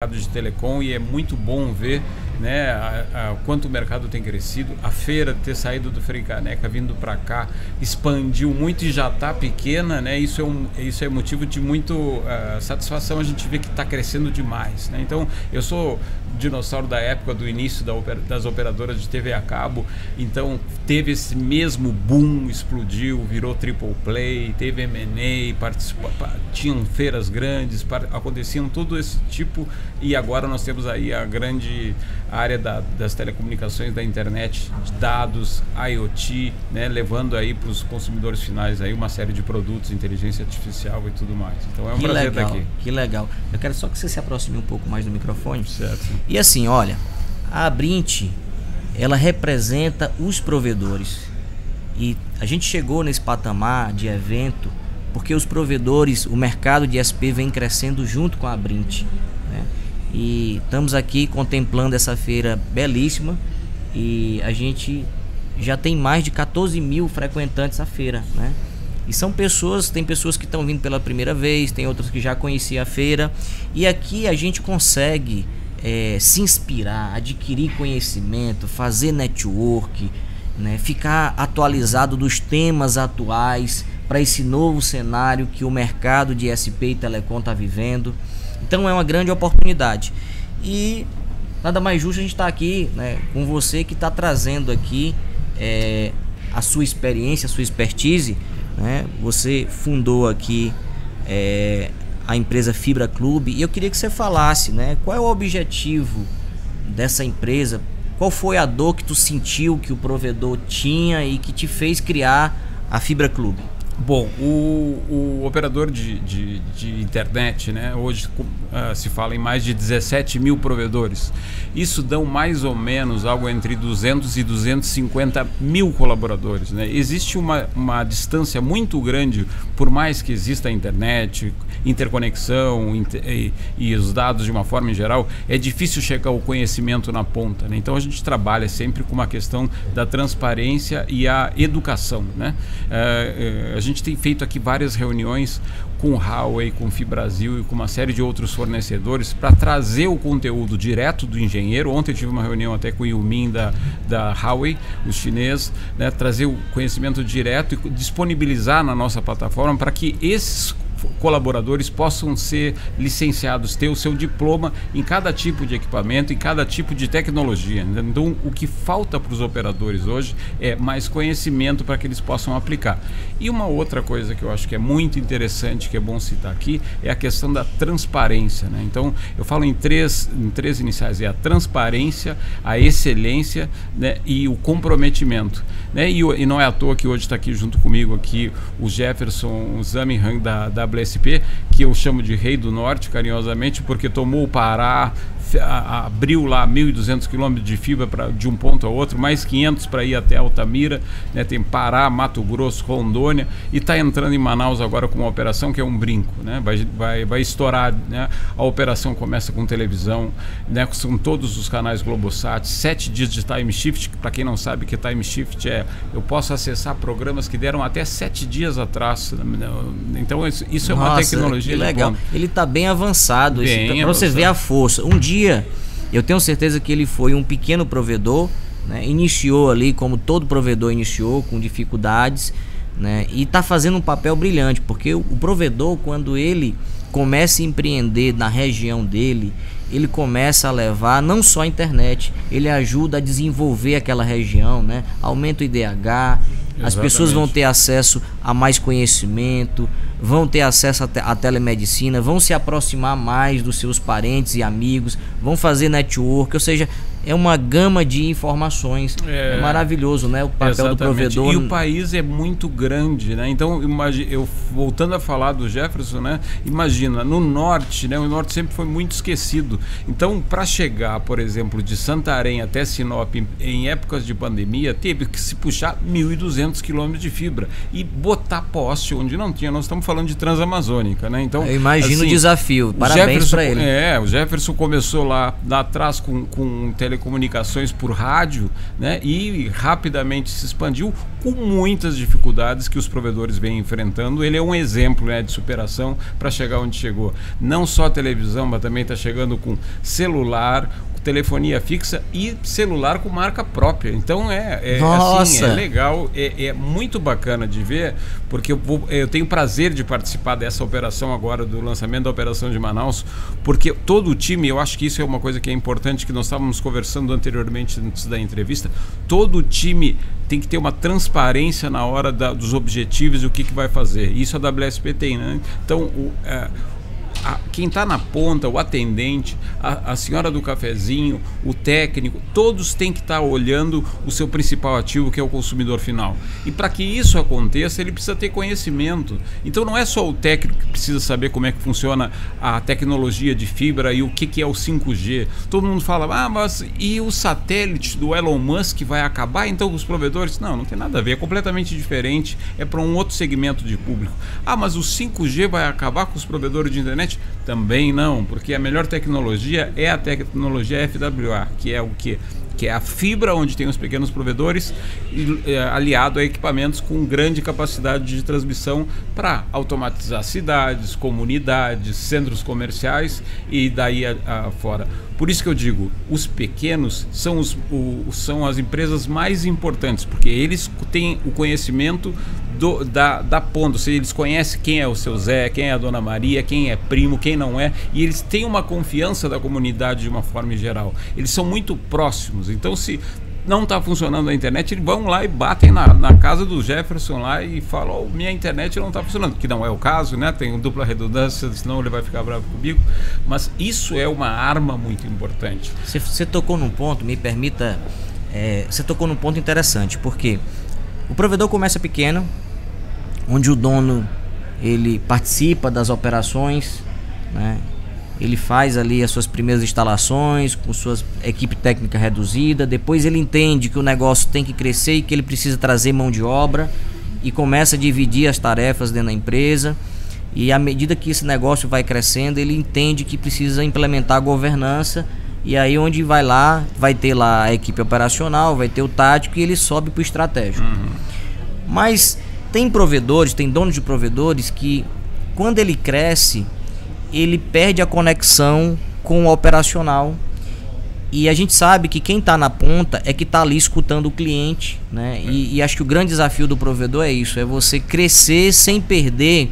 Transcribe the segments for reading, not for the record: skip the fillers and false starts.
de telecom, e é muito bom ver, né, quanto o mercado tem crescido. A feira ter saído do Frei Caneca, vindo para cá, expandiu muito e já está pequena, né? Isso é motivo de muito satisfação. A gente vê que está crescendo demais, né? Então, eu sou dinossauro da época do início das operadoras de TV a cabo, então teve esse mesmo boom, explodiu, virou triple play, teve M&A, tinham feiras grandes, aconteciam todo esse tipo, e agora nós temos aí a grande área das telecomunicações, da internet, de dados, IoT, né, levando aí para os consumidores finais aí uma série de produtos, inteligência artificial e tudo mais. Então é um prazer estar aqui. Que legal. Eu quero só que você se aproxime um pouco mais do microfone. Certo. E assim, olha, a Abrint, ela representa os provedores. E a gente chegou nesse patamar de evento porque os provedores, o mercado de SP vem crescendo junto com a Abrint, né? E estamos aqui contemplando essa feira belíssima, e a gente já tem mais de 14 mil frequentantes a feira, né? E são pessoas, tem pessoas que estão vindo pela primeira vez, tem outras que já conheciam a feira, e aqui a gente consegue se inspirar, adquirir conhecimento, fazer network, né? Ficar atualizado dos temas atuais para esse novo cenário que o mercado de SP e telecom está vivendo. Então é uma grande oportunidade, e nada mais justo a gente estar aqui, né, com você que está trazendo aqui a sua experiência, a sua expertise, né? Você fundou aqui a empresa Fibra Clube, e eu queria que você falasse, né, qual é o objetivo dessa empresa, qual foi a dor que tu sentiu que o provedor tinha e que te fez criar a Fibra Clube. Bom, o operador de internet, né, hoje se fala em mais de 17 mil provedores. Isso dão mais ou menos algo entre 200 e 250 mil colaboradores, né? Existe uma distância muito grande, por mais que exista a internet, interconexão e os dados de uma forma em geral, é difícil chegar ao conhecimento na ponta, né? Então a gente trabalha sempre com uma questão da transparência e a educação, né? A gente tem feito aqui várias reuniões com o Huawei, com o FiBrasil e com uma série de outros fornecedores para trazer o conteúdo direto do engenheiro. Ontem eu tive uma reunião até com o Yumin da Huawei, o chinês, né, trazer o conhecimento direto e disponibilizar na nossa plataforma para que esses colaboradores possam ser licenciados, ter o seu diploma em cada tipo de equipamento, em cada tipo de tecnologia. Então, o que falta para os operadores hoje é mais conhecimento para que eles possam aplicar. E uma outra coisa que eu acho que é muito interessante, que é bom citar aqui, é a questão da transparência, né? Então, eu falo em três iniciais: é a transparência, a excelência, né, e o comprometimento, né? E não é à toa que hoje está aqui junto comigo aqui o Jefferson Zamenhof da WSP, que eu chamo de Rei do Norte carinhosamente, porque tomou o Pará, abriu lá 1.200 quilômetros de fibra de um ponto a outro, mais 500 para ir até Altamira, né? Tem Pará, Mato Grosso, Rondônia, e está entrando em Manaus agora com uma operação que é um brinco, né? Vai estourar, né? A operação começa com televisão, né? São todos os canais Globosat, 7 dias de time shift. Para quem não sabe que time shift eu posso acessar programas que deram até 7 dias atrás. Então isso é uma tecnologia que legal. Ele está bem avançado, para você ver a força. Um dia eu tenho certeza que ele foi um pequeno provedor, né? Iniciou ali como todo provedor iniciou, com dificuldades, né? E está fazendo um papel brilhante, porque o provedor, quando ele começa a empreender na região dele, ele começa a levar não só a internet, ele ajuda a desenvolver aquela região, né? Aumenta o IDH, as pessoas vão ter acesso a mais conhecimento, vão ter acesso à telemedicina, vão se aproximar mais dos seus parentes e amigos, vão fazer network, ou seja, é uma gama de informações. É maravilhoso, né, o papel do provedor. E o país é muito grande, né? Então, voltando a falar do Jefferson, né? Imagina, no norte, né? O norte sempre foi muito esquecido. Então, para chegar, por exemplo, de Santarém até Sinop em épocas de pandemia, teve que se puxar 1.200 quilômetros de fibra e botar poste onde não tinha. Nós estamos falando de Transamazônica, né? Então, eu imagino assim, o desafio. Parabéns para ele. O Jefferson começou lá atrás com telecomunicações por rádio, né, e rapidamente se expandiu com muitas dificuldades que os provedores vêm enfrentando. Ele é um exemplo, né, de superação para chegar onde chegou. Não só televisão, mas também está chegando com celular, telefonia fixa e celular com marca própria. Então assim, é legal, é muito bacana de ver, porque eu tenho prazer de participar dessa operação agora, do lançamento da operação de Manaus, porque todo o time, eu acho que isso é uma coisa que é importante, que nós estávamos conversando anteriormente antes da entrevista, todo o time tem que ter uma transparência na hora dos objetivos e o que vai fazer. Isso a WSP tem, né? Então, quem está na ponta, o atendente, a senhora do cafezinho, o técnico, todos têm que estar olhando o seu principal ativo, que é o consumidor final. E para que isso aconteça, ele precisa ter conhecimento. Então não é só o técnico que precisa saber como é que funciona a tecnologia de fibra e o que é o 5G. Todo mundo fala, mas e o satélite do Elon Musk vai acabar então com os provedores? Não tem nada a ver, é completamente diferente, é para um outro segmento de público. Mas o 5G vai acabar com os provedores de internet? Também não, porque a melhor tecnologia é a tecnologia FWA, que é o quê? Que é a fibra onde tem os pequenos provedores aliado a equipamentos com grande capacidade de transmissão para automatizar cidades, comunidades, centros comerciais e daí fora. Por isso que eu digo, os pequenos são as empresas mais importantes, porque eles têm o conhecimento da ponta, ou seja, eles conhecem quem é o seu Zé, quem é a Dona Maria, quem é primo, quem não é, e eles têm uma confiança da comunidade de uma forma geral. Eles são muito próximos, então se não está funcionando a internet, eles vão lá e batem na casa do Jefferson lá e falam, minha internet não está funcionando, que não é o caso, né? Tem dupla redundância, senão ele vai ficar bravo comigo, mas isso é uma arma muito importante. Você tocou num ponto, me permita, você tocou num ponto interessante, porque o provedor começa pequeno, onde o dono ele participa das operações, né? Ele faz ali as suas primeiras instalações com sua equipe técnica reduzida, depois ele entende que o negócio tem que crescer e que ele precisa trazer mão de obra e começa a dividir as tarefas dentro da empresa, e à medida que esse negócio vai crescendo, ele entende que precisa implementar a governança, e aí onde vai ter lá a equipe operacional, vai ter o tático e ele sobe para o estratégico. Mas tem provedores, tem donos de provedores que quando ele cresce, ele perde a conexão com o operacional, e a gente sabe que quem está na ponta é que está ali escutando o cliente, né? E acho que o grande desafio do provedor é isso, é você crescer sem perder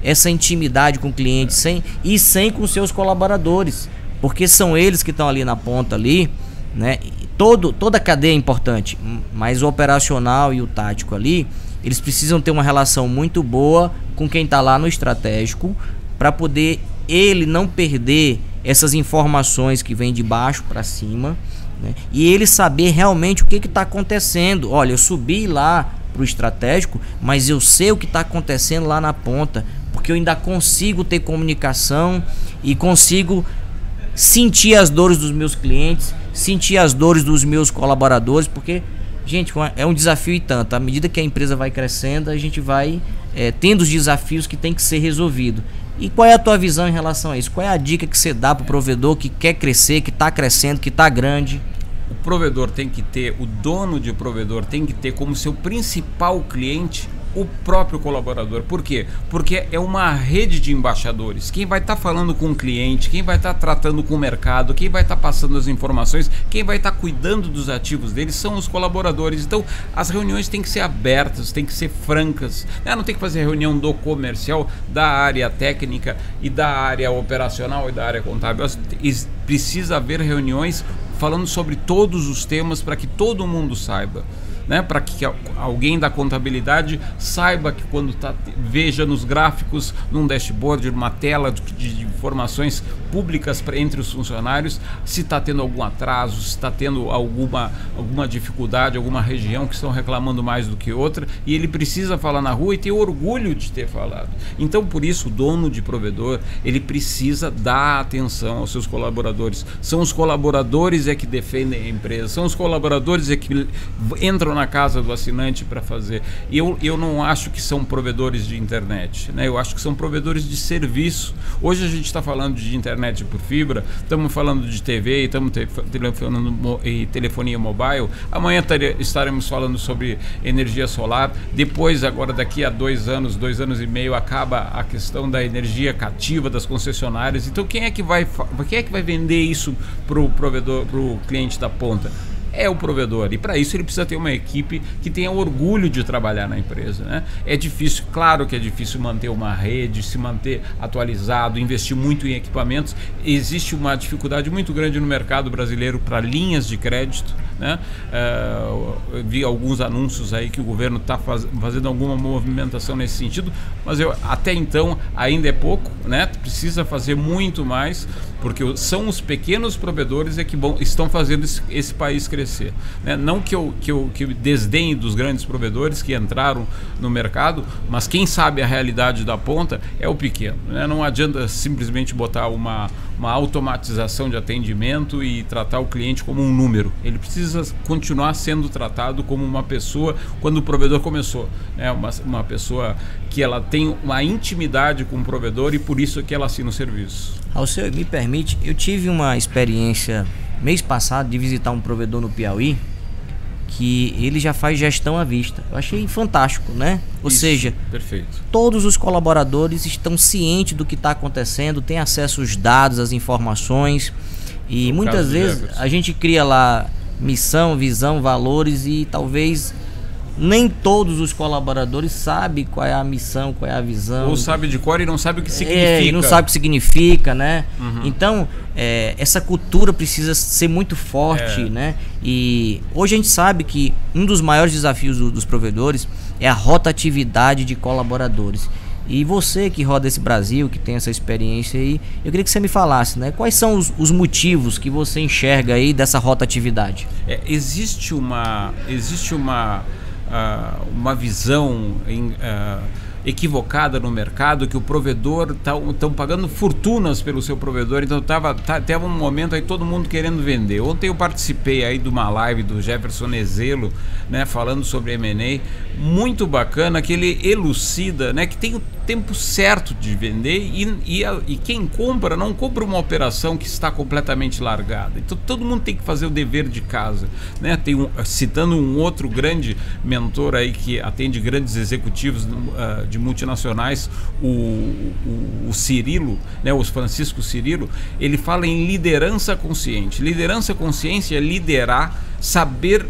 essa intimidade com o cliente, sem com seus colaboradores, porque são eles que estão ali na ponta ali, né? Toda a cadeia é importante, mas o operacional e o tático ali, eles precisam ter uma relação muito boa com quem está lá no estratégico, para poder ele não perder essas informações que vêm de baixo para cima, né? E ele saber realmente o que está acontecendo. Olha, eu subi lá para o estratégico, mas eu sei o que está acontecendo lá na ponta, porque eu ainda consigo ter comunicação e consigo sentir as dores dos meus clientes, sentir as dores dos meus colaboradores, porque, gente, é um desafio e tanto. À medida que a empresa vai crescendo, a gente vai tendo os desafios que tem que ser resolvido. E qual é a tua visão em relação a isso? Qual é a dica que você dá para o provedor que quer crescer, que está crescendo, que está grande? O provedor tem que ter, o dono de provedor tem que ter como seu principal cliente o próprio colaborador. Por quê? Porque é uma rede de embaixadores. Quem vai estar falando com o cliente, quem vai estar tratando com o mercado, quem vai estar passando as informações, quem vai estar cuidando dos ativos deles são os colaboradores. Então, as reuniões têm que ser abertas, têm que ser francas. Não tem que fazer reunião do comercial, da área técnica e da área operacional e da área contábil. Precisa haver reuniões falando sobre todos os temas para que todo mundo saiba. Né, para que alguém da contabilidade saiba que quando veja nos gráficos, num dashboard, numa tela de informações públicas entre os funcionários, se está tendo algum atraso, se está tendo alguma dificuldade, alguma região que estão reclamando mais do que outra, e ele precisa falar na rua e ter orgulho de ter falado. Então, por isso, o dono de provedor, ele precisa dar atenção aos seus colaboradores. São os colaboradores que defendem a empresa, são os colaboradores que entram na casa do assinante para fazer. Eu não acho que são provedores de internet, né? Eu acho que são provedores de serviço. Hoje a gente está falando de internet por fibra, estamos falando de TV, estamos falando de telefonia mobile. Amanhã estaremos falando sobre energia solar. Depois, agora daqui a 2 anos e meio, acaba a questão da energia cativa das concessionárias. Então quem é que vai vender isso para o provedor, para o cliente da ponta? É o provedor, e para isso ele precisa ter uma equipe que tenha orgulho de trabalhar na empresa, né? É difícil, claro que é difícil manter uma rede, se manter atualizado, investir muito em equipamentos. Existe uma dificuldade muito grande no mercado brasileiro para linhas de crédito, né? Eu vi alguns anúncios aí que o governo está fazendo alguma movimentação nesse sentido, mas até então ainda é pouco, né? Precisa fazer muito mais, porque são os pequenos provedores que estão fazendo esse país crescer, né? Não que eu desdenhe dos grandes provedores que entraram no mercado, mas quem sabe a realidade da ponta é o pequeno, né? Não adianta simplesmente botar uma automatização de atendimento e tratar o cliente como um número. Ele precisa continuar sendo tratado como uma pessoa quando o provedor começou, né? Uma pessoa que ela tem uma intimidade com o provedor e por isso que ela assina o serviço. Alceu, me permite, eu tive uma experiência mês passado de visitar um provedor no Piauí que ele já faz gestão à vista. Eu achei fantástico, né? Ou seja, perfeito. Todos os colaboradores estão cientes do que está acontecendo, têm acesso aos dados, às informações, e muitas vezes a gente cria lá missão, visão, valores, e talvez nem todos os colaboradores sabem qual é a missão, qual é a visão. Ou sabe de cor e não sabe o que significa. E não sabe o que significa, né? Uhum. Então, essa cultura precisa ser muito forte, né? E hoje a gente sabe que um dos maiores desafios dos provedores é a rotatividade de colaboradores. E você que roda esse Brasil, que tem essa experiência aí, eu queria que você me falasse, né? Quais são os motivos que você enxerga aí dessa rotatividade? Existe uma visão equivocada no mercado, que o provedor estão pagando fortunas pelo seu provedor. Então teve um momento aí todo mundo querendo vender. Ontem eu participei aí de uma live do Jefferson Nezelo, né, falando sobre M&A, muito bacana, que ele elucida, né, que tem o tempo certo de vender e quem compra não compra uma operação que está completamente largada. Então todo mundo tem que fazer o dever de casa, né? Citando um outro grande mentor aí que atende grandes executivos de multinacionais, o Cirilo, né, o Francisco Cirilo, ele fala em liderança consciente. Liderança consciente é liderar, saber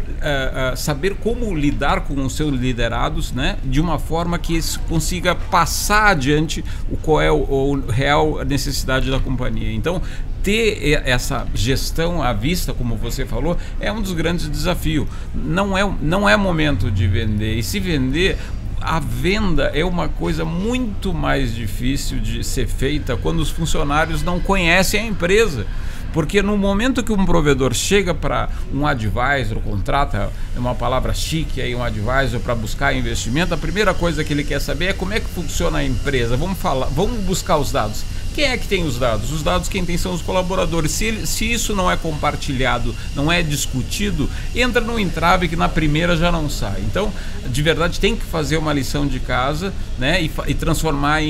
como lidar com os seus liderados, né, de uma forma que isso consiga passar adiante qual é a real necessidade da companhia. Então, ter essa gestão à vista, como você falou, é um dos grandes desafios. Não é momento de vender. E se vender, a venda é uma coisa muito mais difícil de ser feita quando os funcionários não conhecem a empresa. Porque no momento que um provedor chega para um advisor, contrata, é uma palavra chique aí, um advisor para buscar investimento, a primeira coisa que ele quer saber é como é que funciona a empresa. Vamos buscar os dados. Quem é que tem os dados? Os dados quem tem são os colaboradores. Se isso não é compartilhado, não é discutido, entra no entrave que na primeira já não sai. Então, de verdade, tem que fazer uma lição de casa, né, e transformar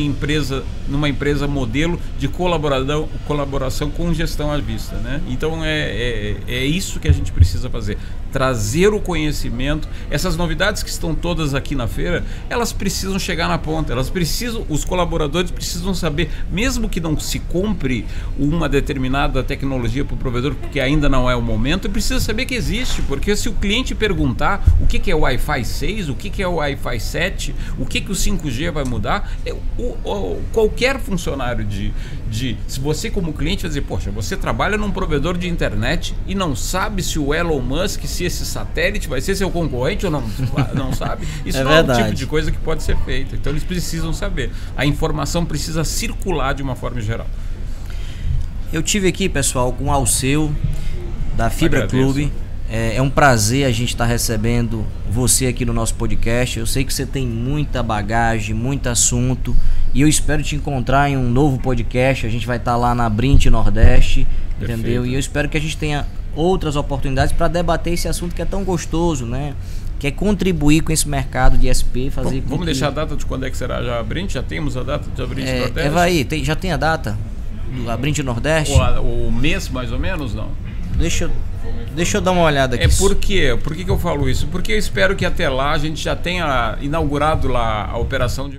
numa empresa modelo de colaboração com gestão à vista, né? Então, é isso que a gente precisa fazer. Trazer o conhecimento. Essas novidades que estão todas aqui na feira, elas precisam chegar na ponta. Os colaboradores precisam saber, mesmo que não se compre uma determinada tecnologia para o provedor, porque ainda não é o momento, precisa saber que existe, porque se o cliente perguntar o que é o Wi-Fi 6, o que é o Wi-Fi 7, o que o 5G vai mudar, qualquer funcionário se você como cliente vai dizer, poxa, você trabalha num provedor de internet e não sabe se o Elon Musk, se esse satélite vai ser seu concorrente ou não sabe. Isso não é o tipo de coisa que pode ser feita. Então eles precisam saber. A informação precisa circular de uma forma geral. Eu tive aqui, pessoal, com o Alceu da Fibra Clube. É um prazer a gente estar recebendo você aqui no nosso podcast. Eu sei que você tem muita bagagem, muito assunto, e eu espero te encontrar em um novo podcast. A gente vai estar lá na Brint Nordeste, entendeu? E eu espero que a gente tenha outras oportunidades para debater esse assunto que é tão gostoso, né? quer contribuir com esse mercado de SP, fazer. Vamos deixar a data de quando é que será? Já Abrinte? Já temos a data de Abrinte Nordeste? Evaí, já tem a data do Abrinte Nordeste? O mês mais ou menos, não? Deixa eu dar uma olhada aqui. Por quê? Por que eu falo isso? Porque eu espero que até lá a gente já tenha inaugurado lá a operação de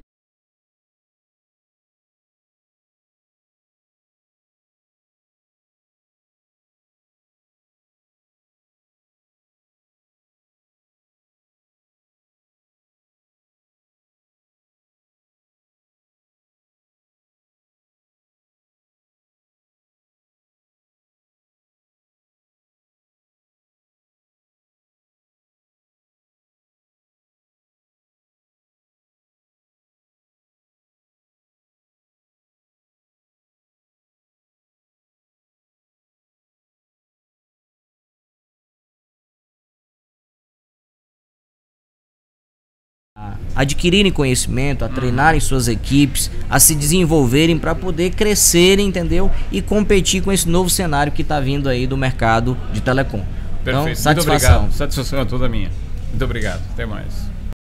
adquirirem conhecimento, a treinarem suas equipes, a se desenvolverem para poder crescerem, entendeu? E competir com esse novo cenário que está vindo aí do mercado de telecom. Perfeito. Então, satisfação. Muito obrigado. Satisfação é toda minha. Muito obrigado. Até mais.